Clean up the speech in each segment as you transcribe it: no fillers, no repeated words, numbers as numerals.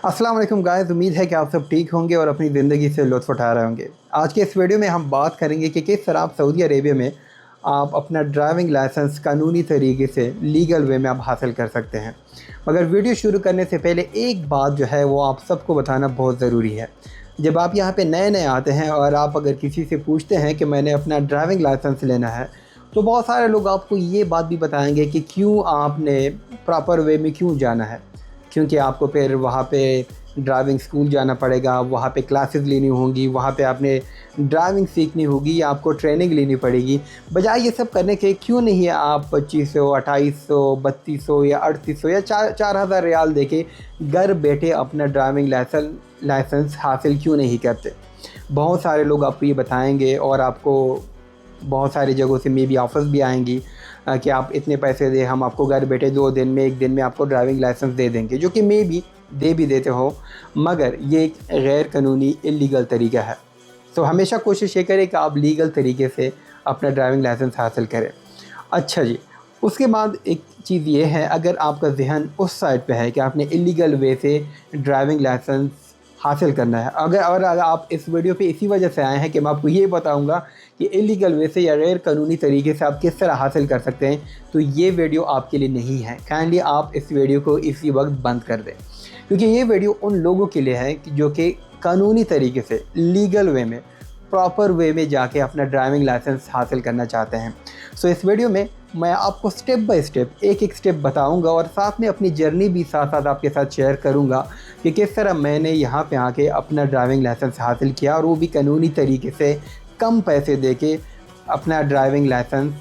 अस्सलाम वालेकुम गाइस, उम्मीद है कि आप सब ठीक होंगे और अपनी ज़िंदगी से लुत्फ़ उठा रहे होंगे। आज के इस वीडियो में हम बात करेंगे कि किस तरह आप सऊदी अरेबिया में आप अपना ड्राइविंग लाइसेंस कानूनी तरीके से लीगल वे में आप हासिल कर सकते हैं। मगर वीडियो शुरू करने से पहले एक बात जो है वो आप सबको बताना बहुत ज़रूरी है। जब आप यहाँ पे नए-नए आते हैं और आप अगर किसी से पूछते हैं कि मैंने अपना ड्राइविंग लाइसेंस लेना है, तो बहुत सारे लोग आपको ये बात भी बताएँगे कि क्यों आपने प्रॉपर वे में क्यों जाना है। क्योंकि आपको फिर वहाँ पे ड्राइविंग स्कूल जाना पड़ेगा, वहाँ पे क्लासेस लेनी होंगी, वहाँ पे आपने ड्राइविंग सीखनी होगी या आपको ट्रेनिंग लेनी पड़ेगी। बजाय ये सब करने के क्यों नहीं आप 2500, 2800, 3200 या 3800 या 4000 रियाल देके घर बैठे अपना ड्राइविंग लाइसेंस हासिल क्यों नहीं करते। बहुत सारे लोग आपको ये बताएँगे और आपको बहुत सारी जगहों से मे बी ऑफ़र्स भी आएँगी कि आप इतने पैसे दें, हम आपको घर बैठे 2 दिन में 1 दिन में आपको ड्राइविंग लाइसेंस दे देंगे, जो कि मे बी दे भी देते हो, मगर ये एक गैर कानूनी इल्लीगल तरीका है। तो हमेशा कोशिश ये करें कि आप लीगल तरीके से अपना ड्राइविंग लाइसेंस हासिल करें। अच्छा जी, उसके बाद एक चीज़ ये है, अगर आपका ज़हन उस साइड पे है कि आपने इल्लीगल वे से ड्राइविंग लाइसेंस हासिल करना है, अगर आप इस वीडियो पे इसी वजह से आए हैं कि मैं आपको ये बताऊंगा कि इल्लीगल वे से या गैर कानूनी तरीके से आप किस तरह हासिल कर सकते हैं, तो ये वीडियो आपके लिए नहीं है। काइंडली आप इस वीडियो को इसी वक्त बंद कर दें, क्योंकि ये वीडियो उन लोगों के लिए है जो कि कानूनी तरीके से लीगल वे में प्रॉपर वे में जाके अपना ड्राइविंग लाइसेंस हासिल करना चाहते हैं। सो इस वीडियो में मैं आपको स्टेप बाय स्टेप एक स्टेप बताऊंगा और साथ में अपनी जर्नी भी साथ साथ आपके साथ शेयर करूंगा कि किस तरह मैंने यहाँ पे आके अपना ड्राइविंग लाइसेंस हासिल किया और वो भी कानूनी तरीके से कम पैसे देके अपना ड्राइविंग लाइसेंस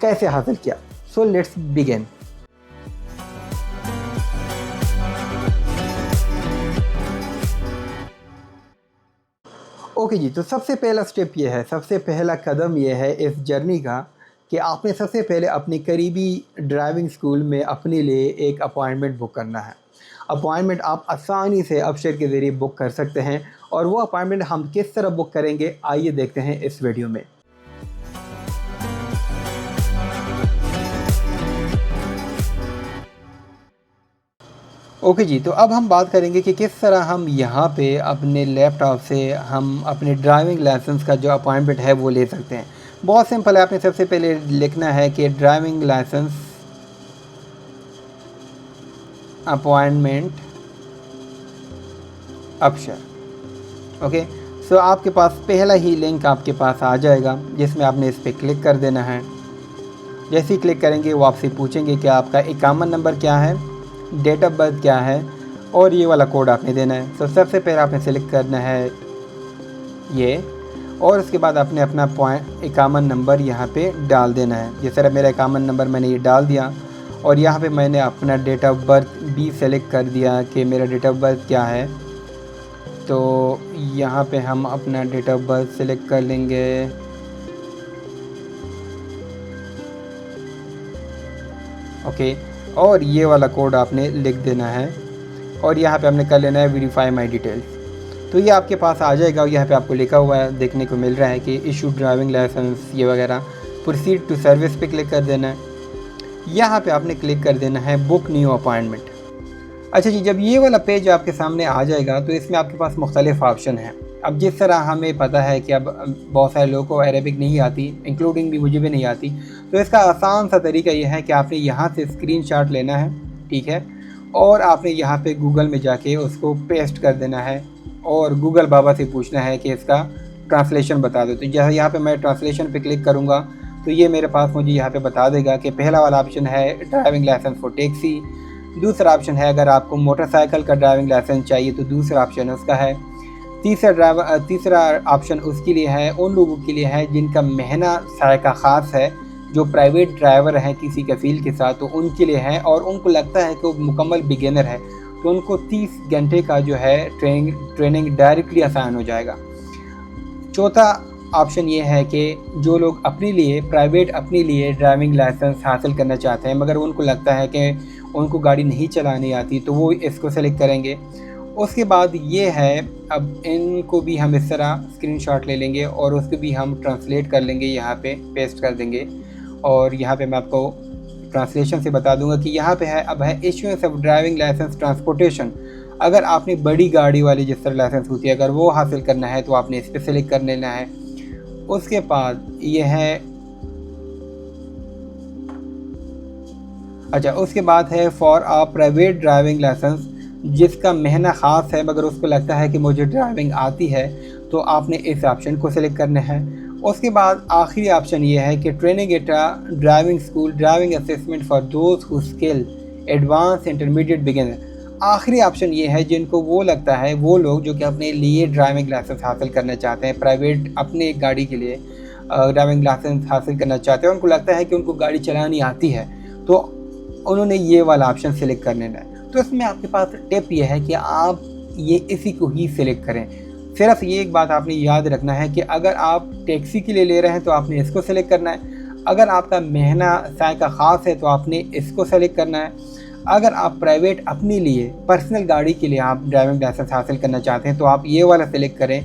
कैसे हासिल किया। So let's begin. ओके जी, तो सबसे पहला स्टेप ये है, सबसे पहला कदम ये है इस जर्नी का कि आपने सबसे पहले अपनी करीबी ड्राइविंग स्कूल में अपने लिए एक अपॉइंटमेंट बुक करना है। अपॉइंटमेंट आप आसानी से अबशर के ज़रिए बुक कर सकते हैं और वो अपॉइंटमेंट हम किस तरह बुक करेंगे, आइए देखते हैं इस वीडियो में। ओके जी, तो अब हम बात करेंगे कि किस तरह हम यहाँ पे अपने लैपटॉप से हम अपने ड्राइविंग लाइसेंस का जो अपॉइंटमेंट है वो ले सकते हैं। बहुत सिंपल है, आपने सबसे पहले लिखना है कि driving licence appointment Absher. Okay, सो आपके पास पहला ही लिंक आपके पास आ जाएगा जिसमें आपने इस पर क्लिक कर देना है। जैसे ही क्लिक करेंगे वो आपसे पूछेंगे कि आपका इकामत नंबर क्या है, डेट ऑफ बर्थ क्या है और ये वाला कोड आपने देना है। तो सबसे पहले आपने सेलेक्ट करना है ये, और उसके बाद आपने अपना इकामत नंबर यहाँ पे डाल देना है। जिस तरह मेरा इकामत नंबर मैंने ये डाल दिया और यहाँ पे मैंने अपना डेट ऑफ बर्थ भी सेलेक्ट कर दिया कि मेरा डेट ऑफ बर्थ क्या है। तो यहाँ पे हम अपना डेट ऑफ बर्थ सेलेक्ट कर लेंगे। ओके, और ये वाला कोड आपने लिख देना है और यहाँ पे हमने कर लेना है वेरीफाई माय डिटेल्स। तो ये आपके पास आ जाएगा और यहाँ पे आपको लिखा हुआ है, देखने को मिल रहा है कि इशू ड्राइविंग लाइसेंस ये वगैरह। प्रोसीड टू सर्विस पे क्लिक कर देना है। यहाँ पे आपने क्लिक कर देना है बुक न्यू अपॉइंटमेंट। अच्छा जी, जब ये वाला पेज आपके सामने आ जाएगा तो इसमें आपके पास मुख्तलिफ ऑप्शन हैं। अब जिस तरह हमें पता है कि अब बहुत सारे लोगों को अरेबिक नहीं आती, इंक्लूडिंग भी मुझे भी नहीं आती, तो इसका आसान सा तरीका ये है कि आपने यहाँ से स्क्रीनशॉट लेना है, ठीक है, और आपने यहाँ पे गूगल में जाके उसको पेस्ट कर देना है और गूगल बाबा से पूछना है कि इसका ट्रांसलेशन बता दो। तो जैसे यहाँ पे मैं ट्रांसलेशन पे क्लिक करूँगा तो ये मेरे पास मुझे यहाँ पे बता देगा कि पहला वाला ऑप्शन है ड्राइविंग लाइसेंस फॉर टैक्सी, दूसरा ऑप्शन है अगर आपको मोटरसाइकिल का ड्राइविंग लाइसेंस चाहिए तो दूसरा ऑप्शन उसका है, तीसरा ऑप्शन उसके लिए है, उन लोगों के लिए है जिनका महीना सायका ख़ास है, जो प्राइवेट ड्राइवर हैं किसी कफ़ील के साथ, तो उनके लिए है और उनको लगता है कि वो मुकम्मल बिगिनर है तो उनको 30 घंटे का जो है ट्रेनिंग डायरेक्टली आसान हो जाएगा। चौथा ऑप्शन ये है कि जो लोग अपने लिए ड्राइविंग लाइसेंस हासिल करना चाहते हैं मगर उनको लगता है कि उनको गाड़ी नहीं चलानी आती तो वो इसको सेलेक्ट करेंगे। उसके बाद ये है, अब इनको भी हम इस तरह स्क्रीनशॉट ले लेंगे और उसको भी हम ट्रांसलेट कर लेंगे, यहाँ पे पेस्ट कर देंगे और यहाँ पे मैं आपको ट्रांसलेशन से बता दूंगा कि यहाँ पे है, अब है issuance of driving licence transportation अगर आपने बड़ी गाड़ी वाली जिस तरह लाइसेंस होती है अगर वो हासिल करना है तो आपने इस पर सेलेक्ट कर लेना है। उसके बाद ये है उसके बाद है for a private driving licence, जिसका महीना ख़ास है मगर उसको लगता है कि मुझे ड्राइविंग आती है, तो आपने इस ऑप्शन को सिलेक्ट करना है। उसके बाद आखिरी ऑप्शन ये है कि training at a driving school, driving assessment for those who skill advance intermediate beginner. आखिरी ऑप्शन ये है जिनको वो लगता है, वो लोग जो कि अपने लिए ड्राइविंग लाइसेंस हासिल करना चाहते हैं, प्राइवेट अपने एक गाड़ी के लिए ड्राइविंग लाइसेंस हासिल करना चाहते हैं, उनको लगता है कि उनको गाड़ी चलानी आती है, तो उन्होंने ये वाला ऑप्शन सेलेक्ट कर लेना है। तो इसमें आपके पास टिप ये है कि आप ये इसी को ही सिलेक्ट करें। सिर्फ ये एक बात आपने याद रखना है कि अगर आप टैक्सी के लिए ले रहे हैं तो आपने इसको सेलेक्ट करना है, अगर आपका महीना साइका ख़ास है तो आपने इसको सेलेक्ट करना है, अगर आप प्राइवेट अपने लिए पर्सनल गाड़ी के लिए आप ड्राइविंग लाइसेंस हासिल करना चाहते हैं तो आप ये वाला सेलेक्ट करें।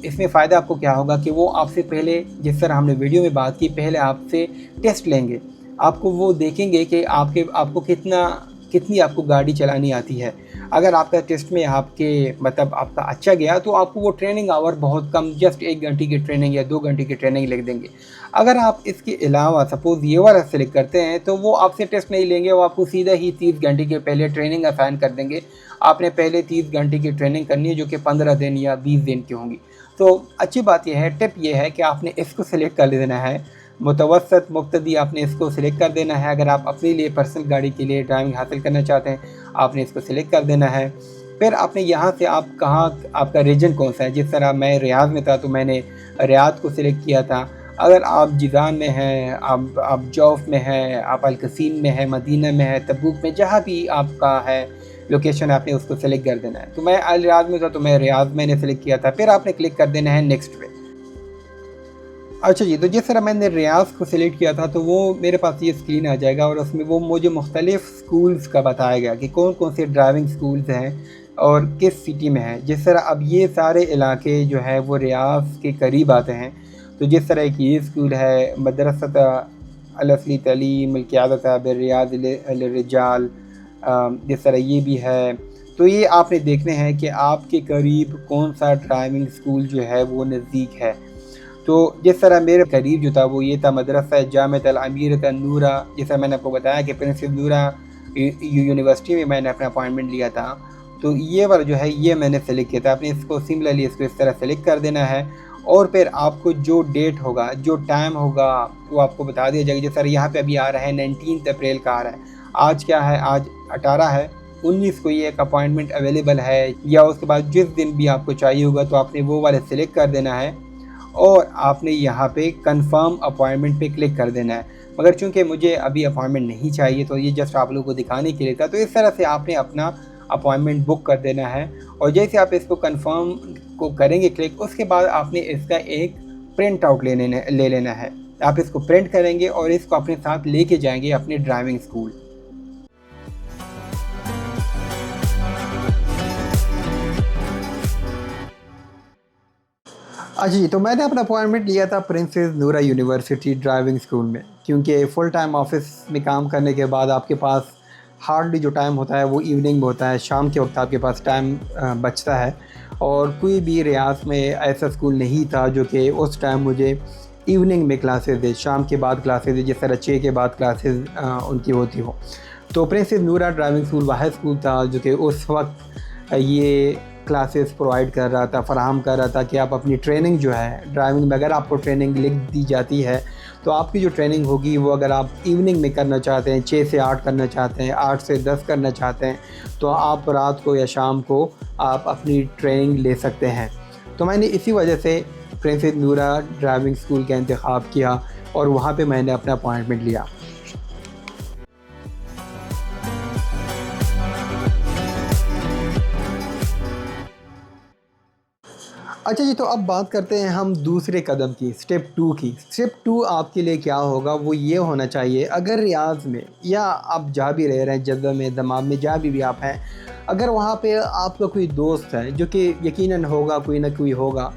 इसमें फ़ायदा आपको क्या होगा कि वो आपसे पहले, जिस तरह हमने वीडियो में बात की, पहले आपसे टेस्ट लेंगे, आपको वो देखेंगे कि आपको कितनी आपको गाड़ी चलानी आती है। अगर आपका टेस्ट में आपका अच्छा गया तो आपको वो ट्रेनिंग आवर बहुत कम, जस्ट 1 घंटे की ट्रेनिंग या 2 घंटे की ट्रेनिंग लिख देंगे। अगर आप इसके अलावा सपोज़ ये वाला सेलेक्ट करते हैं तो वो आपसे टेस्ट नहीं लेंगे, वो आपको सीधा ही 30 घंटे के पहले ट्रेनिंग असाइन कर देंगे। आपने पहले 30 घंटे की ट्रेनिंग करनी है जो कि 15 दिन या 20 दिन की होंगी। तो अच्छी बात यह है, टिप ये है कि आपने इसको सेलेक्ट कर लेना है, मुतवसत मुब्तदी आपने इसको सिलेक्ट कर देना है। अगर आप अपने लिए पर्सनल गाड़ी के लिए ड्राइविंग हासिल करना चाहते हैं आपने इसको सिलेक्ट कर देना है। फिर आपने यहाँ से आप आपका रीजन कौन सा है, जिस तरह मैं रियाद में था तो मैंने रियाद को सिलेक्ट किया था। अगर आप जिज़ान में हैं, आप जौफ में हैं, आप अलकसीम में हैं, मदीना में है, तबूक में, जहाँ भी आपका है लोकेशन आपने उसको सेलेक्ट कर देना है। तो मैं अल रियाद में था तो मैं रियाद मैंने सेलेक्ट किया था। फिर आपने क्लिक कर देना है नेक्स्ट पे। अच्छा जी, तो जिस तरह मैंने रियाज को सिलेक्ट किया था तो वो मेरे पास ये स्क्रीन आ जाएगा और उसमें वो मुझे मुख्तलिफ़ स्कूल्स का बताया गया कि कौन कौन से ड्राइविंग स्कूल्स हैं और किस सिटी में हैं। जिस तरह अब ये सारे इलाके जो है वो रियाज के करीब आते हैं, तो जिस तरह की ये स्कूल है मदरसत अल-असली तलीम क़ियादत बिर्रियाद लिर्रिजाल, जिस तरह ये भी है, तो ये आपने देखने हैं कि आपके करीब कौन सा ड्राइविंग स्कूल जो है वो नज़दीक है। तो जिस तरह मेरे करीब जो था वो ये था मदरसा जामिअत अल-अमीरत अन-नूरा, जैसा मैंने आपको बताया कि प्रिंसेस नूरा यूनिवर्सिटी में मैंने अपना अपॉइंटमेंट लिया था। तो ये वाला जो है ये मैंने सेलेक्ट किया था। आपने इसको सिमिलरली इसको इस तरह सेलेक्ट कर देना है और फिर आपको जो डेट होगा, जो टाइम होगा वो आपको बता दिया जाएगा। जैसे यहाँ पे अभी आ रहा है 19 अप्रैल का आ रहा है, आज क्या है, आज 18 है, 19 को ये एक अपॉइंटमेंट अवेलेबल है, या उसके बाद जिस दिन भी आपको चाहिए होगा तो आपने वो वाले सेलेक्ट कर देना है और आपने यहाँ पे कंफर्म अपॉइंटमेंट पे क्लिक कर देना है। मगर चूंकि मुझे अभी अपॉइंटमेंट नहीं चाहिए तो ये जस्ट आप लोगों को दिखाने के लिए था। तो इस तरह से आपने अपना अपॉइंटमेंट बुक कर देना है और जैसे आप इसको कंफर्म को करेंगे क्लिक, उसके बाद आपने इसका एक प्रिंट आउट ले लेना है। आप इसको प्रिंट करेंगे और इसको अपने साथ लेके जाएंगे अपने ड्राइविंग स्कूल। अच्छा जी, तो मैंने अपना अपॉइंटमेंट लिया था प्रिंसेस नूरा यूनिवर्सिटी ड्राइविंग स्कूल में, क्योंकि फ़ुल टाइम ऑफिस में काम करने के बाद आपके पास हार्डली जो टाइम होता है वो इवनिंग में होता है, शाम के वक्त आपके पास टाइम बचता है। और कोई भी रियाज में ऐसा स्कूल नहीं था जो कि उस टाइम मुझे इवनिंग में क्लासेस दे, शाम के बाद क्लासेस दे, जिस तरह 6 के बाद क्लासेस उनकी होती हो। तो प्रिंसेस नूरा ड्राइविंग स्कूल वाहिद स्कूल था जो कि उस वक्त ये क्लासेस प्रोवाइड कर रहा था, फ़राहम कर रहा था कि आप अपनी ट्रेनिंग जो है ड्राइविंग में, अगर आपको ट्रेनिंग लिख दी जाती है तो आपकी जो ट्रेनिंग होगी वो अगर आप इवनिंग में करना चाहते हैं, 6 से 8 करना चाहते हैं, 8 से 10 करना चाहते हैं, तो आप रात को या शाम को आप अपनी ट्रेनिंग ले सकते हैं। तो मैंने इसी वजह से प्रिंसेस नूरा ड्राइविंग स्कूल का इंतखाब किया और वहाँ पे मैंने अपना अपॉइंटमेंट लिया। अच्छा जी, तो अब बात करते हैं हम दूसरे कदम की, स्टेप 2 की। स्टेप 2 आपके लिए क्या होगा, वो ये होना चाहिए, अगर रियाज में या आप जहाँ भी रह रहे हैं, जद्दा में, दमाम में, जहाँ भी आप हैं, अगर वहाँ पे आपका कोई दोस्त है जो कि यकीनन होगा, कोई ना कोई होगा,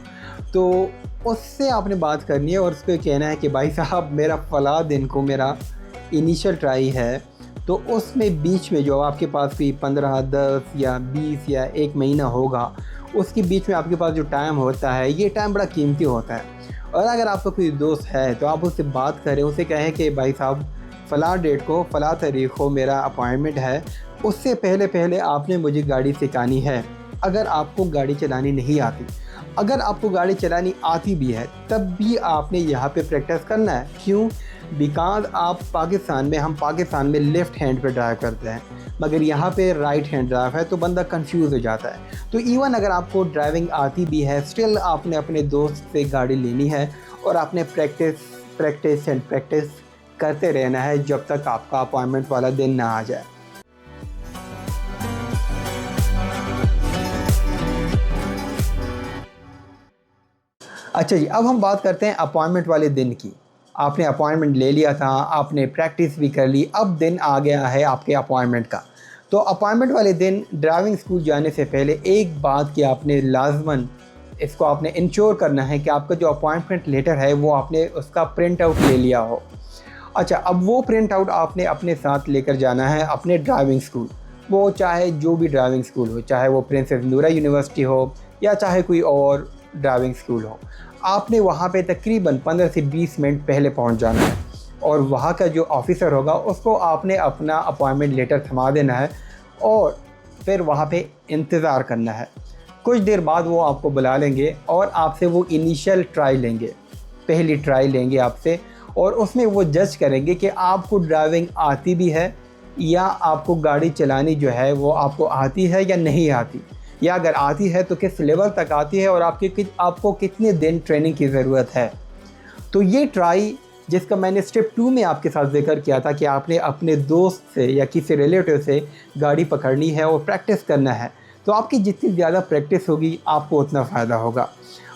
तो उससे आपने बात करनी है और उसको कहना है कि भाई साहब मेरा फ़लाँ दिन को मेरा इनिशियल ट्राई है, तो उसमें बीच में जो आपके पास कोई 15, 10 या 20 या 1 महीना होगा, उसके बीच में आपके पास जो टाइम होता है, ये टाइम बड़ा कीमती होता है। और अगर आपका कोई दोस्त है तो आप उससे बात करें, उसे कहें कि भाई साहब फ़लाँ डेट को फ़लाँ तारीख़ को मेरा अपॉइंटमेंट है, उससे पहले आपने मुझे गाड़ी सिखानी है। अगर आपको गाड़ी चलानी नहीं आती, अगर आपको गाड़ी चलानी आती भी है, तब भी आपने यहाँ पे प्रैक्टिस करना है। क्यों? बिकॉज़ हम पाकिस्तान में लेफ़्ट हैंड पे ड्राइव करते हैं, मगर यहाँ पे राइट हैंड ड्राइव है, तो बंदा कंफ्यूज हो जाता है। तो इवन अगर आपको ड्राइविंग आती भी है, स्टिल आपने अपने दोस्त से गाड़ी लेनी है और आपने प्रैक्टिस करते रहना है जब तक आपका अपॉइंटमेंट वाला दिन ना आ जाए। अच्छा जी, अब हम बात करते हैं अपॉइंटमेंट वाले दिन की। आपने अपॉइंटमेंट ले लिया था, आपने प्रैक्टिस भी कर ली, अब दिन आ गया है आपके अपॉइंटमेंट का। तो अपॉइंटमेंट वाले दिन ड्राइविंग स्कूल जाने से पहले एक बात कि आपने लाज़मन इसको आपने इंश्योर करना है कि आपका जो अपॉइंटमेंट लेटर है वो आपने उसका प्रिंट आउट ले लिया हो। अच्छा, अब वो प्रिंट आउट आपने अपने साथ लेकर जाना है अपने ड्राइविंग स्कूल। वो चाहे जो भी ड्राइविंग स्कूल हो, चाहे वो प्रिंसेस नूरा यूनिवर्सिटी हो या चाहे कोई और ड्राइविंग स्कूल हो, आपने वहाँ पे तकरीबन 15 से 20 मिनट पहले पहुँच जाना है और वहाँ का जो ऑफ़िसर होगा उसको आपने अपना अपॉइंटमेंट लेटर थमा देना है और फिर वहाँ पे इंतज़ार करना है। कुछ देर बाद वो आपको बुला लेंगे और आपसे वो इनिशियल ट्राई लेंगे, पहली ट्राई लेंगे आपसे, और उसमें वो जज करेंगे कि आपको ड्राइविंग आती भी है या आपको गाड़ी चलानी जो है वो आपको आती है या नहीं आती, या अगर आती है तो किस लेवल तक आती है और आपको कितने दिन ट्रेनिंग की ज़रूरत है। तो ये ट्राई जिसका मैंने स्टेप 2 में आपके साथ जिक्र किया था कि आपने अपने दोस्त से या किसी रिलेटिव से गाड़ी पकड़नी है और प्रैक्टिस करना है, तो आपकी जितनी ज़्यादा प्रैक्टिस होगी आपको उतना फ़ायदा होगा।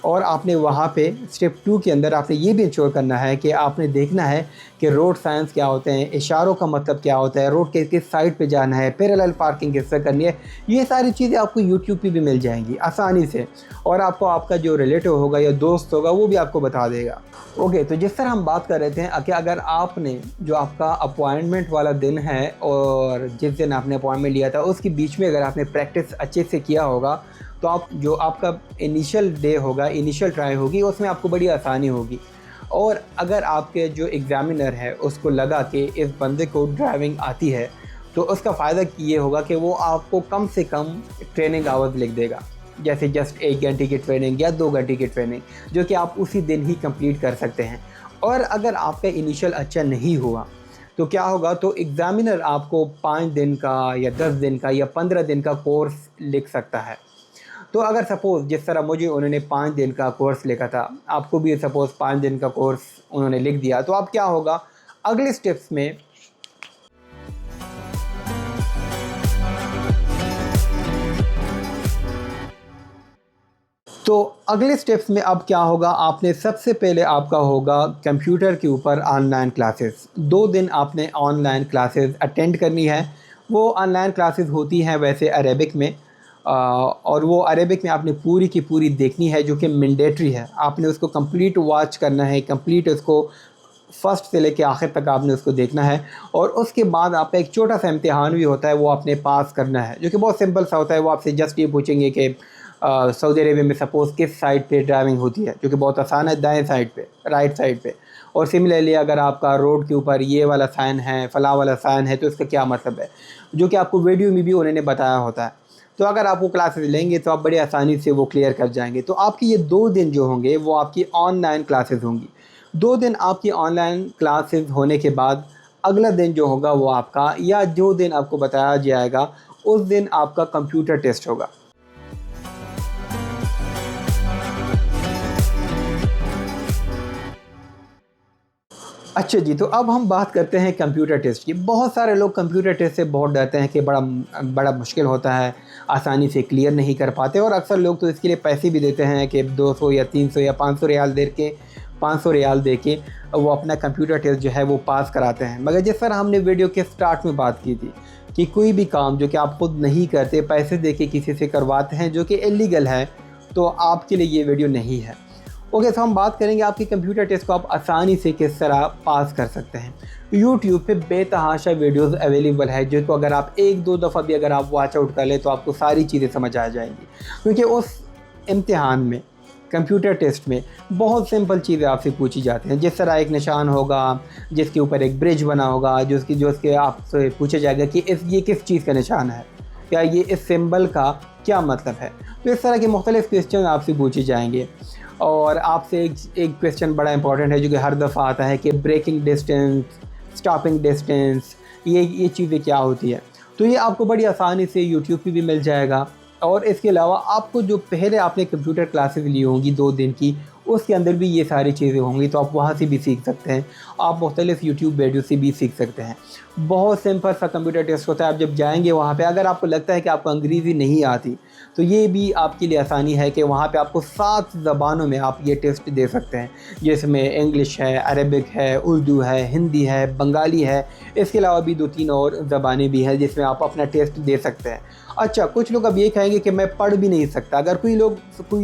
और आपने वहाँ पे स्टेप 2 के अंदर आपने ये भी इंश्योर करना है कि आपने देखना है कि रोड साइंस क्या होते हैं, इशारों का मतलब क्या होता है, रोड के किस साइड पे जाना है, पैरेलल पार्किंग किससे करनी है। ये सारी चीज़ें आपको यूट्यूब पे भी मिल जाएंगी आसानी से, और आपको आपका जो रिलेटिव होगा या दोस्त होगा वो भी आपको बता देगा। ओके, तो जिस तरह हम बात कर रहे थे कि अगर आपने जो आपका अपॉइंटमेंट वाला दिन है और जिस दिन आपने अपॉइंटमेंट लिया था उसके बीच में अगर आपने प्रैक्टिस अच्छे से किया होगा, तो आप जो आपका इनिशियल डे होगा, इनिशियल ट्राई होगी, उसमें आपको बड़ी आसानी होगी। और अगर आपके जो एग्ज़ामिनर है उसको लगा कि इस बंदे को ड्राइविंग आती है, तो उसका फ़ायदा ये होगा कि वो आपको कम से कम ट्रेनिंग आवर्स लिख देगा, जैसे जस्ट 1 घंटे की ट्रेनिंग या 2 घंटे की ट्रेनिंग, जो कि आप उसी दिन ही कंप्लीट कर सकते हैं। और अगर आपका इनिशियल अच्छा नहीं हुआ तो क्या होगा, तो एग्ज़ामिनर आपको 5 दिन का या 10 दिन का या 15 दिन का कोर्स लिख सकता है। तो अगर सपोज़ जिस तरह मुझे उन्होंने 5 दिन का कोर्स लिखा था, आपको भी सपोज़ 5 दिन का कोर्स उन्होंने लिख दिया, तो अब क्या होगा अगले स्टेप्स में, तो अगले स्टेप्स में अब क्या होगा, आपने सबसे पहले आपका होगा कंप्यूटर के ऊपर ऑनलाइन क्लासेस। 2 दिन आपने ऑनलाइन क्लासेस अटेंड करनी है। वो ऑनलाइन क्लासेस होती हैं वैसे अरेबिक में, और वो अरेबिक में आपने पूरी की पूरी देखनी है, जो कि मैंडेटरी है। आपने उसको कंप्लीट वॉच करना है, कंप्लीट उसको फ़र्स्ट से लेके आखिर तक आपने उसको देखना है। और उसके बाद आपका एक छोटा सा इम्तिहान भी होता है, वो आपने पास करना है, जो कि बहुत सिंपल सा होता है। वो आपसे जस्ट ये पूछेंगे कि सऊदी अरेबिया में सपोज़ किस साइड पे ड्राइविंग होती है, जो कि बहुत आसान है, दाएं साइड पे, राइट साइड पे। और सिमिलरली अगर आपका रोड के ऊपर ये वाला साइन है, फलां वाला साइन है, तो इसका क्या मतलब है, जो कि आपको वीडियो में भी उन्होंने बताया होता है। तो अगर आप वो क्लासेस लेंगे तो आप बड़ी आसानी से वो क्लियर कर जाएंगे। तो आपकी ये 2 दिन जो होंगे वो आपकी ऑनलाइन क्लासेस होंगी। 2 दिन आपकी ऑनलाइन क्लासेस होने के बाद अगला दिन जो होगा वो आपका, या जो दिन आपको बताया जाएगा उस दिन आपका कंप्यूटर टेस्ट होगा। अच्छा जी, तो अब हम बात करते हैं कंप्यूटर टेस्ट की। बहुत सारे लोग कंप्यूटर टेस्ट से बहुत डरते हैं कि बड़ा मुश्किल होता है, आसानी से क्लियर नहीं कर पाते, और अक्सर लोग तो इसके लिए पैसे भी देते हैं कि 200 या 300 या 500 रियाल दे के वो अपना कंप्यूटर टेस्ट जो है वो पास कराते हैं। मगर जिस तरह हमने वीडियो के स्टार्ट में बात की थी कि कोई भी काम जो कि आप खुद नहीं करते, पैसे दे के किसी से करवाते हैं, जो कि इलीगल है, तो आपके लिए ये वीडियो नहीं है। ओके, तो हम बात करेंगे आपके कंप्यूटर टेस्ट को आप आसानी से किस तरह पास कर सकते हैं। यूट्यूब पे बेतहाशा वीडियोस अवेलेबल है, जिसको अगर आप एक दो दफ़ा भी अगर आप वॉच आउट कर लें तो आपको सारी चीज़ें समझ आ जाएंगी। क्योंकि उस इम्तिहान में, कंप्यूटर टेस्ट में बहुत सिंपल चीज़ें आपसे पूछी जाती हैं। जिस तरह एक निशान होगा जिसके ऊपर एक ब्रिज बना होगा, जो उसके आपसे पूछा जाएगा कि ये किस चीज़ का निशान है, या ये इस सिंबल का क्या मतलब है। तो इस तरह के मुख्तलिफ़ क्वेश्चन आपसे पूछे जाएंगे। और आपसे एक क्वेश्चन बड़ा इंपॉर्टेंट है जो कि हर दफ़ा आता है कि ब्रेकिंग डिस्टेंस, स्टॉपिंग डिस्टेंस, ये चीज़ें क्या होती है। तो ये आपको बड़ी आसानी से यूट्यूब पे भी मिल जाएगा। और इसके अलावा आपको जो पहले आपने कंप्यूटर क्लासेस ली होंगी 2 दिन की, उसके अंदर भी ये सारी चीज़ें होंगी, तो आप वहाँ से भी सीख सकते हैं। आप मुख्तलिफ़ यूट्यूब वीडियो से भी सीख सकते हैं। बहुत सिंपल सा कंप्यूटर टेस्ट होता है। आप जब जाएंगे वहाँ पे, अगर आपको लगता है कि आपको अंग्रेज़ी नहीं आती, तो ये भी आपके लिए आसानी है कि वहाँ पे आपको 7 ज़बानों में आप ये टेस्ट दे सकते हैं, जिसमें इंग्लिश है, अरबिक है, उर्दू है, हिंदी है, बंगाली है। इसके अलावा भी 2-3 और ज़बानें भी हैं जिसमें आप अपना टेस्ट दे सकते हैं। अच्छा, कुछ लोग अब ये कहेंगे कि मैं पढ़ भी नहीं सकता। अगर कोई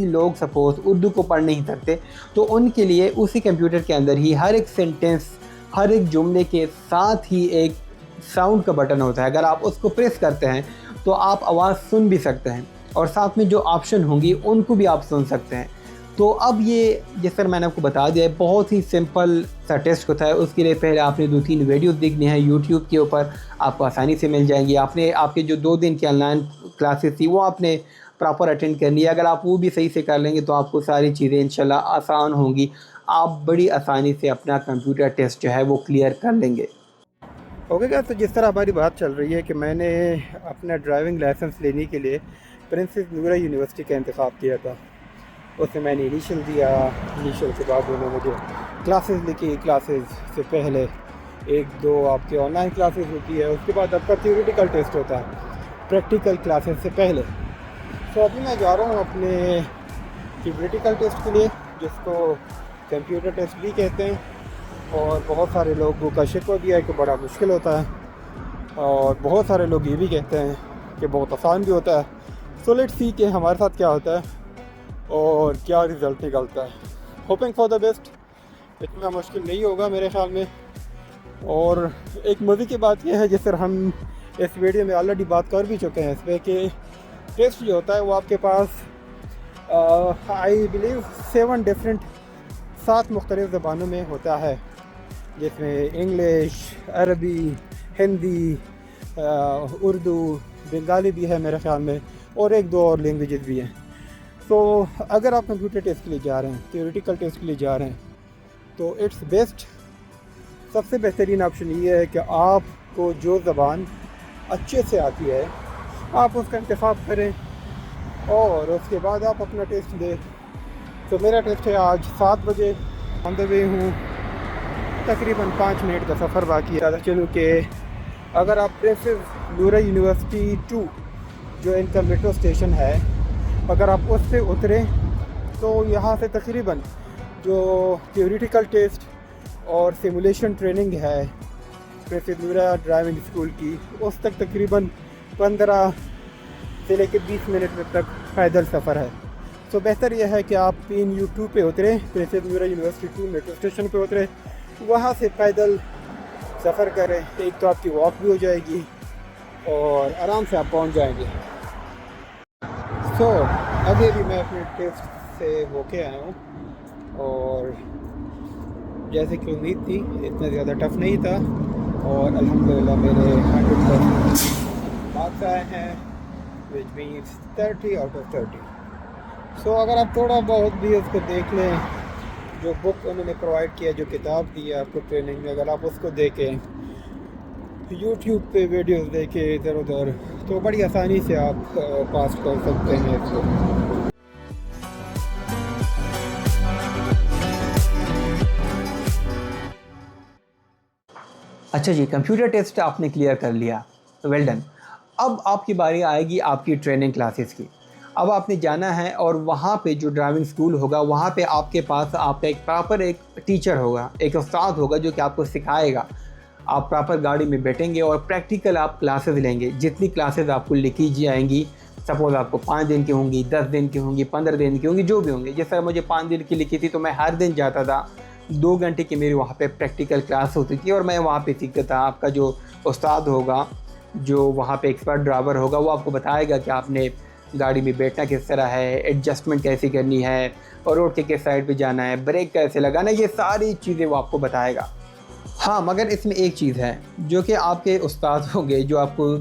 लोग सपोज़ उर्दू को पढ़ नहीं सकते, तो उनके लिए उसी कंप्यूटर के अंदर ही हर एक सेंटेंस, हर एक जुमले के साथ ही एक साउंड का बटन होता है। अगर आप उसको प्रेस करते हैं तो आप आवाज़ सुन भी सकते हैं, और साथ में जो ऑप्शन होंगी उनको भी आप सुन सकते हैं। तो अब ये, जिस तरह मैंने आपको बता दिया है, बहुत ही सिंपल सा टेस्ट होता है। उसके लिए पहले आपने 2-3 वीडियोस देखनी है यूट्यूब के ऊपर, आपको आसानी से मिल जाएंगी। आपके जो 2 दिन की ऑनलाइन क्लासेस थी वो आपने प्रॉपर अटेंड करनी है। अगर आप वो भी सही से कर लेंगे तो आपको सारी चीज़ें इंशाल्लाह आसान होंगी। आप बड़ी आसानी से अपना कंप्यूटर टेस्ट जो है वो क्लियर कर लेंगे। ओके गाइस, तो जिस तरह हमारी बात चल रही है कि मैंने अपना ड्राइविंग लाइसेंस लेने के लिए प्रिंसेस नूरा यूनिवर्सिटी का इंतखाब किया था। उसमें मैंने इनिशियल दिया। इनिशियल के बाद उन्होंने मुझे क्लासेस लिखी। क्लासेस से पहले 1-2 आपकी ऑनलाइन क्लासेस होती है, उसके बाद आपका थियोरेटिकल टेस्ट होता है प्रैक्टिकल क्लासेस से पहले। तो अभी मैं जा रहा हूँ अपने थियोरेटिकल टेस्ट के लिए, जिसको कंप्यूटर टेस्ट भी कहते हैं। और बहुत सारे लोगों का शिकवा भी है कि बड़ा मुश्किल होता है, और बहुत सारे लोग ये भी कहते हैं कि बहुत आसान भी होता है। सो लेट्स सी कि हमारे साथ क्या होता है और क्या रिज़ल्ट निकलता है। Hoping for the best. इतना मुश्किल नहीं होगा मेरे ख्याल में। और एक मज़े की बात यह है, जिस तरह हम इस वीडियो में ऑलरेडी बात कर भी चुके हैं इस पर, कि टेस्ट जो होता है वो आपके पास आई बिलीव 7 मुख्तलिफ़ ज़बानों में होता है, जिसमें इंग्लिश, अरबी, हिंदी, उर्दू, बंगाली भी है मेरे ख़्याल में, और 1-2 और लैंग्वेजेस भी हैं। तो अगर आप कंप्यूटर टेस्ट के लिए जा रहे हैं, थियोरेटिकल टेस्ट के लिए जा रहे हैं, तो इट्स बेस्ट, सबसे बेहतरीन ऑप्शन ये है कि आपको जो ज़बान अच्छे से आती है आप उसका इंतखाब करें और उसके बाद आप अपना टेस्ट दें। तो मेरा टेस्ट है आज 7 बजे, ऑन द वे हूँ। तकरीबन 5 मिनट का सफ़र बाकी है। चलूँ कि अगर आप प्रिंसेस नूरा यूनिवर्सिटी 2 जो इनका मेट्रो स्टेशन है, अगर आप उस पर उतरें तो यहाँ से तकरीबन जो थियोरेटिकल टेस्ट और सिमुलेशन ट्रेनिंग है प्रिंसेस नूरा ड्राइविंग स्कूल की, उस तक तकरीबन 15 से लेकर 20 मिनट तक पैदल सफ़र है। तो बेहतर यह है कि आप PNU 2 पे उतरें, प्रिंसेस नूरा यूनिवर्सिटी 2 मेट्रो स्टेशन पे उतरें, वहाँ से पैदल सफ़र करें। एक तो आपकी वॉक भी हो जाएगी और आराम से आप पहुँच जाएंगे। अभी भी मैं अपने टेस्ट से होके आया हूँ, और जैसे कि उम्मीद थी इतना ज़्यादा टफ नहीं था, और अल्हम्दुलिल्लाह मेरे 100% मार्क्स आए हैं, विच मीन्स 30 आउट ऑफ 30। अगर आप थोड़ा बहुत भी उसको देख लें, जो बुक उन्होंने प्रोवाइड किया, जो किताब दी है आपको ट्रेनिंग में, अगर आप उसको देखें, यूट्यूब पे वीडियोस देखें इधर उधर, तो बड़ी आसानी से आप पास कर सकते हैं इसको। अच्छा जी, कंप्यूटर टेस्ट आपने क्लियर कर लिया, वेल डन। अब आपकी बारी आएगी आपकी ट्रेनिंग क्लासेस की। अब आपने जाना है और वहाँ पे जो ड्राइविंग स्कूल होगा, वहाँ पे आपके पास आपका एक प्रॉपर एक टीचर होगा, एक उस्ताद होगा जो कि आपको सिखाएगा। आप प्रॉपर गाड़ी में बैठेंगे और प्रैक्टिकल आप क्लासेस लेंगे। जितनी क्लासेस आपको लिखी जाएंगी, सपोज़ आपको 5 दिन की होंगी, 10 दिन की होंगी, 15 दिन की होंगी, जो भी होंगी। जैसे मुझे 5 दिन की लिखी थी तो मैं हर दिन जाता था, 2 घंटे की मेरी वहाँ पे प्रैक्टिकल क्लास होती थी और मैं वहाँ पे सीखता था। आपका जो उस्ताद होगा, जो वहाँ पे एक्सपर्ट ड्राइवर होगा, वो आपको बताएगा कि आपने गाड़ी में बैठना किस तरह है, एडजस्टमेंट कैसी करनी है और रोड के किस साइड पे जाना है, ब्रेक कैसे लगाना है, ये सारी चीज़ें वो आपको बताएगा। हाँ, मगर इसमें एक चीज़ है जो कि आपके उस्ताद होंगे जो आपको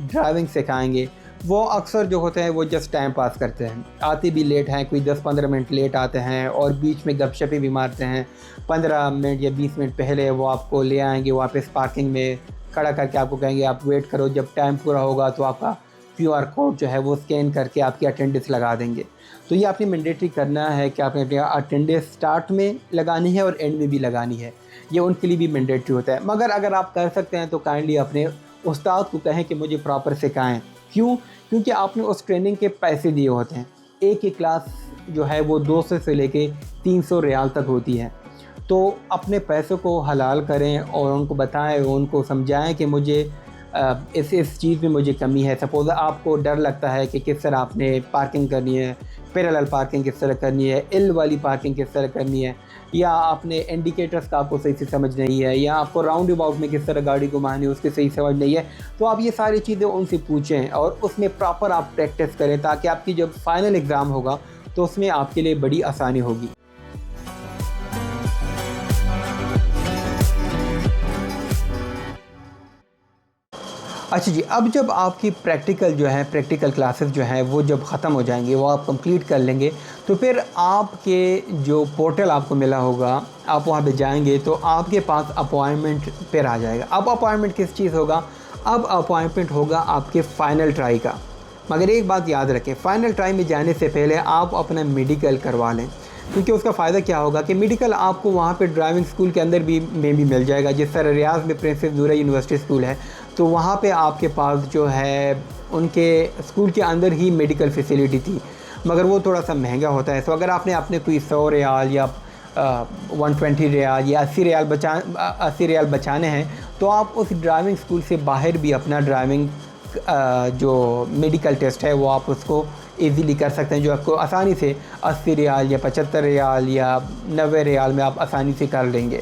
ड्राइविंग सिखाएंगे, वो अक्सर जो होते हैं वो जस्ट टाइम पास करते हैं, आते भी लेट हैं, कोई 10-15 मिनट लेट आते हैं और बीच में गपशपें भी मारते हैं। 15 मिनट या 20 मिनट पहले वो आपको ले आएंगे वापस पार्किंग में खड़ा करके, आपको कहेंगे आप वेट करो, जब टाइम पूरा होगा तो आपका QR कोड जो है वो स्कैन करके आपकी अटेंडेंस लगा देंगे। तो ये आपने मैंडेटरी करना है कि आपने अपनी अटेंडेंस स्टार्ट में लगानी है और एंड में भी लगानी है, ये उनके लिए भी मैंडेटरी होता है। मगर अगर आप कर सकते हैं तो काइंडली अपने उस्ताद को कहें कि मुझे प्रॉपर सिखाएं। क्यों? क्योंकि आपने उस ट्रेनिंग के पैसे दिए होते हैं। एक ही क्लास जो है वो 200 से लेके 300 रियाल तक होती है। तो अपने पैसों को हलाल करें और उनको बताएं, उनको समझाएं कि मुझे इस चीज़ में मुझे कमी है। सपोज़ आपको डर लगता है कि किस तरह आपने पार्किंग करनी है, पैरेलल पार्किंग किस तरह करनी है, एल वाली पार्किंग किस तरह करनी है, या आपने इंडिकेटर्स का आपको सही से समझ नहीं है, या आपको राउंड अबाउट में किस तरह गाड़ी घुमानी है उसकी सही समझ नहीं है, तो आप ये सारी चीज़ें उनसे पूछें और उसमें प्रॉपर आप प्रैक्टिस करें, ताकि आपकी जब फाइनल एग्ज़ाम होगा तो उसमें आपके लिए बड़ी आसानी होगी। अच्छा जी, अब जब आपकी प्रैक्टिकल जो है, प्रैक्टिकल क्लासेस जो हैं वो जब ख़त्म हो जाएंगी, वो आप कंप्लीट कर लेंगे, तो फिर आपके जो पोर्टल आपको मिला होगा, आप वहाँ पे जाएंगे तो आपके पास अपॉइंटमेंट फिर आ जाएगा। अब अपॉइंटमेंट किस चीज़ होगा? अब अपॉइंटमेंट होगा आपके फ़ाइनल ट्राई का। मगर एक बात याद रखें, फ़ाइनल ट्राई में जाने से पहले आप अपना मेडिकल करवा लें, क्योंकि उसका फ़ायदा क्या होगा कि मेडिकल आपको वहाँ पे ड्राइविंग स्कूल के अंदर भी मिल जाएगा। जिस तरह रियाज में प्रिंसेस नूरा यूनिवर्सिटी स्कूल है, तो वहाँ पे आपके पास जो है उनके स्कूल के अंदर ही मेडिकल फैसिलिटी थी, मगर वो थोड़ा सा महंगा होता है। तो अगर आपने अपने कोई 100 रियाल या 120 रियाल या 80 रियाल बचाने हैं, तो आप उस ड्राइविंग स्कूल से बाहर भी अपना ड्राइविंग जो मेडिकल टेस्ट है वो आप उसको ईज़िली कर सकते हैं, जो आपको आसानी से 80 रियाल या 75 रियाल या 90 रियाल में आप आसानी से कर लेंगे।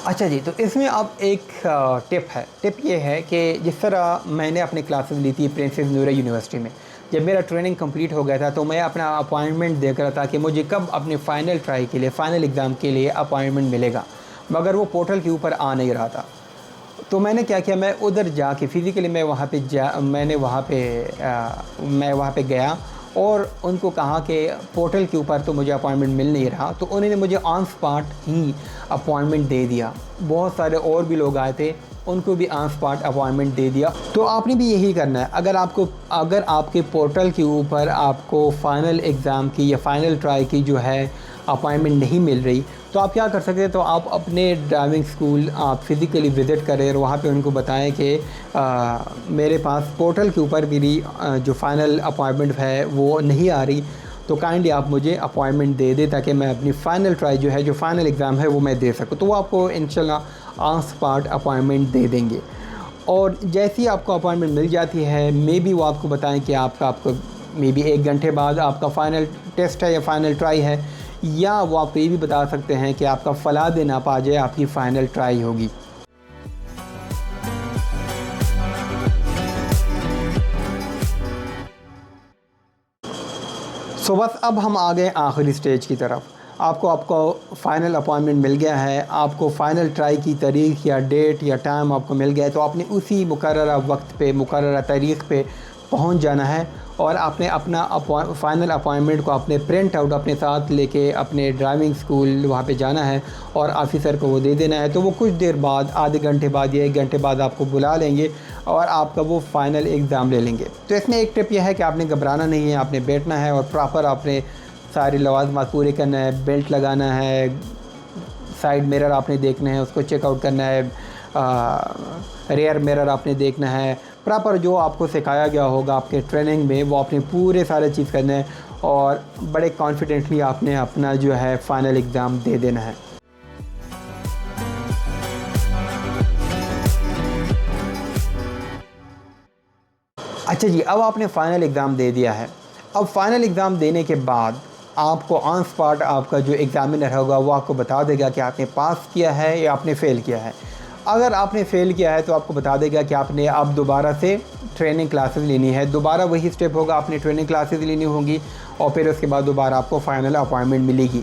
अच्छा जी, तो इसमें अब एक टिप है। टिप ये है कि जिस तरह मैंने अपनी क्लासेस ली थी प्रिंसेस नूरा यूनिवर्सिटी में, जब मेरा ट्रेनिंग कंप्लीट हो गया था तो मैं अपना अपॉइंटमेंट देख रहा था कि मुझे कब अपने फ़ाइनल ट्राई के लिए, फ़ाइनल एग्ज़ाम के लिए अपॉइंटमेंट मिलेगा, मगर वो पोर्टल के ऊपर आ नहीं रहा था। तो मैंने क्या किया, मैं उधर जाके फ़िज़िकली मैं वहाँ पे गया और उनको कहा कि पोर्टल के ऊपर तो मुझे अपॉइंटमेंट मिल नहीं रहा, तो उन्होंने मुझे ऑन स्पॉट ही अपॉइंटमेंट दे दिया। बहुत सारे और भी लोग आए थे, उनको भी ऑन स्पॉट अपॉइंटमेंट दे दिया। तो आपने भी यही करना है। अगर आपके पोर्टल के ऊपर आपको फ़ाइनल एग्ज़ाम की या फ़ाइनल ट्राई की जो है अपॉइंटमेंट नहीं मिल रही, तो आप क्या कर सकते हैं, तो आप अपने ड्राइविंग स्कूल आप फ़िज़िकली विज़िट करें और वहाँ पे उनको बताएं कि मेरे पास पोर्टल के ऊपर मेरी जो फ़ाइनल अपॉइंटमेंट है वो नहीं आ रही, तो काइंडली आप मुझे अपॉइंटमेंट दे दें ताकि मैं अपनी फ़ाइनल ट्राई जो है, जो फ़ाइनल एग्ज़ाम है वो मैं दे सकूँ। तो वो आपको इंशाल्लाह ऑन स्पॉट अपॉइंटमेंट दे देंगे। और जैसे ही आपको अपॉइंटमेंट मिल जाती है, मे बी वो आपको बताएं कि आपको मे बी 1 घंटे बाद आपका फ़ाइनल टेस्ट है या फ़ाइनल ट्राई है, या वो आपको ये भी बता सकते हैं कि आपका फ़ला दिन आप आ जाए, आपकी फ़ाइनल ट्राई होगी। बस अब हम आ गए आखिरी स्टेज की तरफ। आपको फ़ाइनल अपॉइंटमेंट मिल गया है, आपको फ़ाइनल ट्राई की तारीख़ या डेट या टाइम आपको मिल गया है, तो आपने उसी मुकर्ररा वक्त पे, मुकर्ररा तारीख़ पे पहुंच जाना है और आपने अपना फ़ाइनल अपॉइंटमेंट को अपने प्रिंट आउट अपने साथ लेके अपने ड्राइविंग स्कूल वहाँ पे जाना है और ऑफ़िसर को वो दे देना है। तो वो कुछ देर बाद, आधे घंटे बाद या 1 घंटे बाद आपको बुला लेंगे और आपका वो फ़ाइनल एग्ज़ाम ले लेंगे। तो इसमें एक टिप यह है कि आपने घबराना नहीं है, आपने बैठना है और प्रॉपर आपने सारे लवाज़मात पूरे करना है। बेल्ट लगाना है, साइड मिरर आपने देखना है, उसको चेकआउट करना है, रेयर मिरर आपने देखना है। प्रॉपर जो आपको सिखाया गया होगा आपके ट्रेनिंग में वो आपने पूरे सारे चीज़ करना है और बड़े कॉन्फिडेंटली आपने अपना जो है फ़ाइनल एग्ज़ाम दे देना है। अच्छा जी, अब आपने फ़ाइनल एग्ज़ाम दे दिया है। अब फ़ाइनल एग्ज़ाम देने के बाद आपको ऑन स्पॉट आपका जो एग्ज़ामिनर होगा वो आपको बता देगा कि आपने पास किया है या आपने फ़ेल किया है। अगर आपने फ़ेल किया है तो आपको बता देगा कि आपने अब दोबारा से ट्रेनिंग क्लासेस लेनी है। दोबारा वही स्टेप होगा, आपने ट्रेनिंग क्लासेस लेनी होंगी और फिर उसके बाद दोबारा आपको फ़ाइनल अपॉइंटमेंट मिलेगी।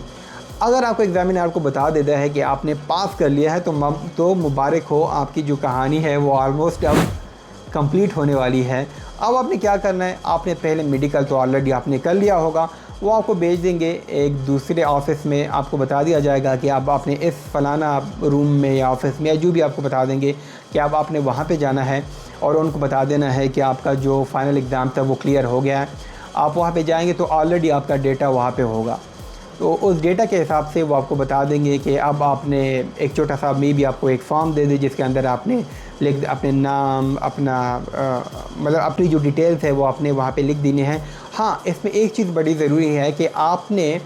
अगर आपको एग्ज़ामिनर आपको बता देता है कि आपने पास कर लिया है तो मुबारक हो, आपकी जो कहानी है वो ऑलमोस्ट अब कंप्लीट होने वाली है। अब आपने क्या करना है, आपने पहले मेडिकल तो ऑलरेडी आपने कर लिया होगा, वो आपको भेज देंगे एक दूसरे ऑफ़िस में। आपको बता दिया जाएगा कि अब आपने इस फ़लाना रूम में या ऑफ़िस में या जो भी आपको बता देंगे कि अब आपने वहाँ पे जाना है और उनको बता देना है कि आपका जो फ़ाइनल एग्ज़ाम था वो क्लियर हो गया है। आप वहाँ पे जाएंगे तो ऑलरेडी आपका डेटा वहाँ पे होगा, तो उस डेटा के हिसाब से वो आपको बता देंगे कि अब आपने एक छोटा सा मे भी आपको एक फॉर्म दे दे जिसके अंदर आपने लिख अपने नाम, अपना मतलब अपनी जो डिटेल्स है वो आपने वहाँ पे लिख देनी है। हाँ, इसमें एक चीज़ बड़ी ज़रूरी है कि आपने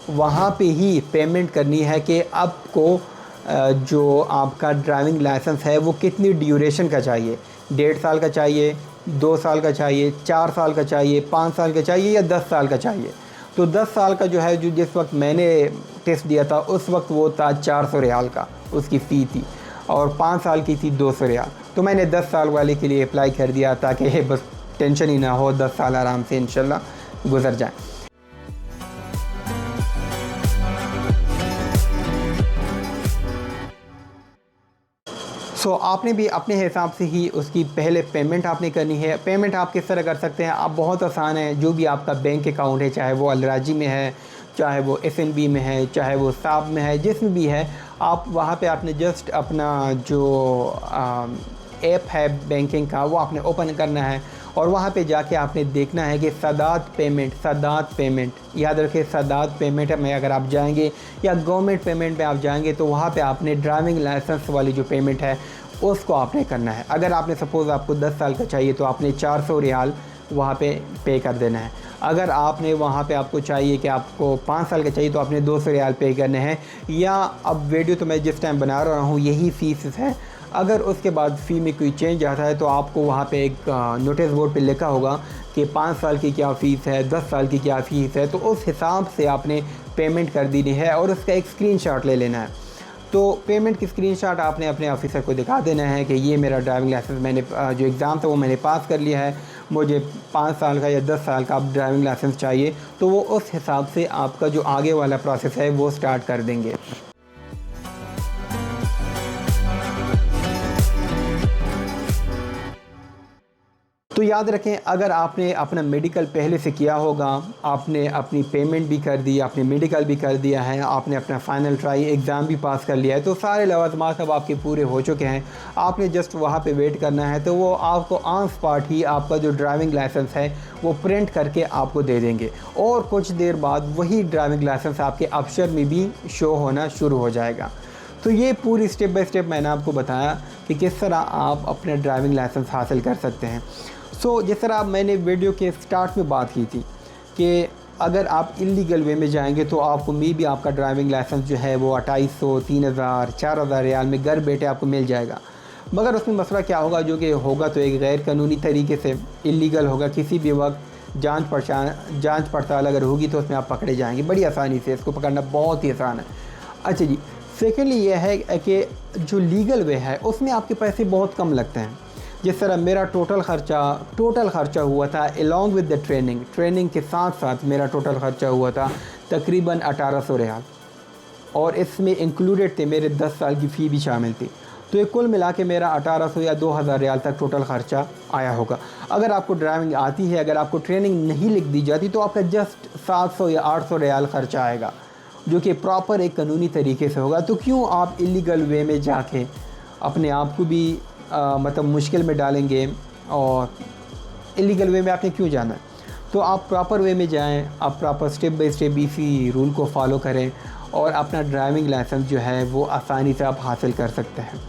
वहाँ पे ही पेमेंट करनी है कि आपको जो आपका ड्राइविंग लाइसेंस है वो कितनी ड्यूरेशन का चाहिए, 1.5 साल का चाहिए, 2 साल का चाहिए, 4 साल का चाहिए, 5 साल का चाहिए या 10 साल का चाहिए। तो 10 साल का जो है, जो जिस वक्त मैंने टेस्ट दिया था उस वक्त वो था 400 रियाल का उसकी फ़ी थी और 5 साल की थी 200 रियाल। तो मैंने 10 साल वाले के लिए अप्लाई कर दिया ताकि बस टेंशन ही ना हो, 10 साल आराम से इंशाल्लाह गुजर जाए। आपने भी अपने हिसाब से ही उसकी पहले पेमेंट आपने करनी है। पेमेंट आप किस तरह कर सकते हैं, आप बहुत आसान है, जो भी आपका बैंक अकाउंट है, चाहे वो अलराजी में है, चाहे वो एसएनबी में है, चाहे वो साब में है, जिसमें भी है, आप वहाँ पे आपने जस्ट अपना जो ऐप है बैंकिंग का वो आपने ओपन करना है और वहाँ पे जाके आपने देखना है कि सादात पेमेंट याद रखें, सादात पेमेंट में अगर आप जाएंगे या गवर्नमेंट पेमेंट में आप जाएंगे तो वहाँ पे आपने ड्राइविंग लाइसेंस वाली जो पेमेंट है उसको आपने करना है। अगर आपने सपोज़ आपको 10 साल का चाहिए तो आपने 400 रियाल वहाँ पे कर देना है। अगर आपने वहाँ पे आपको चाहिए कि आपको 5 साल का चाहिए तो आपने 200 रियाल पे करने हैं। या अब वीडियो तो मैं जिस टाइम बना रहा हूँ यही फ़ीस है, अगर उसके बाद फ़ी में कोई चेंज आता है तो आपको वहाँ पे एक नोटिस बोर्ड पे लिखा होगा कि 5 साल की क्या फ़ीस है, 10 साल की क्या फ़ीस है, तो उस हिसाब से आपने पेमेंट कर देनी है और उसका एक स्क्रीनशॉट ले लेना है। तो पेमेंट की स्क्रीनशॉट आपने अपने ऑफिसर को दिखा देना है कि ये मेरा ड्राइविंग लाइसेंस मैंने जो एग्ज़ाम था वो मैंने पास कर लिया है, मुझे 5 साल का या 10 साल का आप ड्राइविंग लाइसेंस चाहिए। तो वो उस हिसाब से आपका जो आगे वाला प्रोसेस है वो स्टार्ट कर देंगे। तो याद रखें, अगर आपने अपना मेडिकल पहले से किया होगा, आपने अपनी पेमेंट भी कर दी, आपने मेडिकल भी कर दिया है, आपने अपना फ़ाइनल ट्राई एग्ज़ाम भी पास कर लिया है, तो सारे लवाज़मात अब आपके पूरे हो चुके हैं। आपने जस्ट वहाँ पे वेट करना है, तो वो आपको ऑन स्पॉट ही आपका जो ड्राइविंग लाइसेंस है वो प्रिंट करके आपको दे देंगे और कुछ देर बाद वही ड्राइविंग लाइसेंस आपके अबशर में भी शो होना शुरू हो जाएगा। तो ये पूरी स्टेप बाय स्टेप मैंने आपको बताया कि किस तरह आप अपना ड्राइविंग लाइसेंस हासिल कर सकते हैं। जिस तरह मैंने वीडियो के स्टार्ट में बात की थी कि अगर आप इलीगल वे में जाएंगे तो आपको मे भी आपका ड्राइविंग लाइसेंस जो है वो 2800, 3000, 4000 रियाल में घर बैठे आपको मिल जाएगा। मगर उसमें मसला क्या होगा, जो कि होगा तो एक गैर कानूनी तरीके से इलीगल होगा। किसी भी वक्त जांच पड़ताल अगर होगी तो उसमें आप पकड़े जाएंगे बड़ी आसानी से, इसको पकड़ना बहुत ही आसान है। अच्छा जी, सेकेंडली ये है कि जो लीगल वे है उसमें आपके पैसे बहुत कम लगते हैं। जिस तरह मेरा टोटल ख़र्चा हुआ था अलॉन्ग विद द ट्रेनिंग के साथ साथ मेरा टोटल ख़र्चा हुआ था तकरीबन 1800 रियाल और इसमें इंक्लूडेड थे मेरे 10 साल की फ़ी भी शामिल थी। तो ये कुल मिला के मेरा 1800 या 2000 रियाल तक टोटल ख़र्चा आया होगा। अगर आपको ड्राइविंग आती है, अगर आपको ट्रेनिंग नहीं लिख दी जाती तो आपका जस्ट 700 या 800 रियाल ख़र्चा आएगा, जो कि प्रॉपर एक कानूनी तरीके से होगा। तो क्यों आप इलीगल वे में जाके अपने आप को भी मतलब मुश्किल में डालेंगे, और इलीगल वे में आपने क्यों जाना है। तो आप प्रॉपर वे में जाएं, आप प्रॉपर स्टेप बाय स्टेप इसी रूल को फॉलो करें और अपना ड्राइविंग लाइसेंस जो है वो आसानी से आप हासिल कर सकते हैं।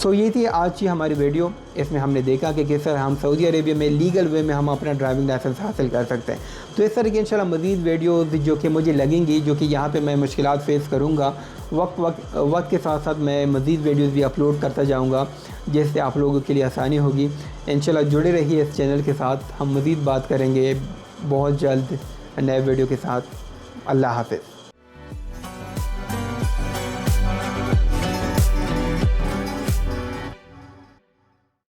सो ये थी आज की हमारी वीडियो। इसमें हमने देखा कि किस तरह हम सऊदी अरेबिया में लीगल वे में हम अपना ड्राइविंग लाइसेंस हासिल कर सकते हैं। तो इस तरह की इंशाल्लाह मज़ीद वीडियोज़ जो कि मुझे लगेंगी, जो कि यहाँ पे मैं मुश्किलात फेस करूँगा, वक्त के साथ साथ मैं मज़ीद वीडियोज़ भी अपलोड करता जाऊँगा, जिससे आप लोगों के लिए आसानी होगी। इंशाल्लाह जुड़े रहिए इस चैनल के साथ, हम मज़ीद बात करेंगे बहुत जल्द नए वीडियो के साथ। अल्लाह हाफ़िज़।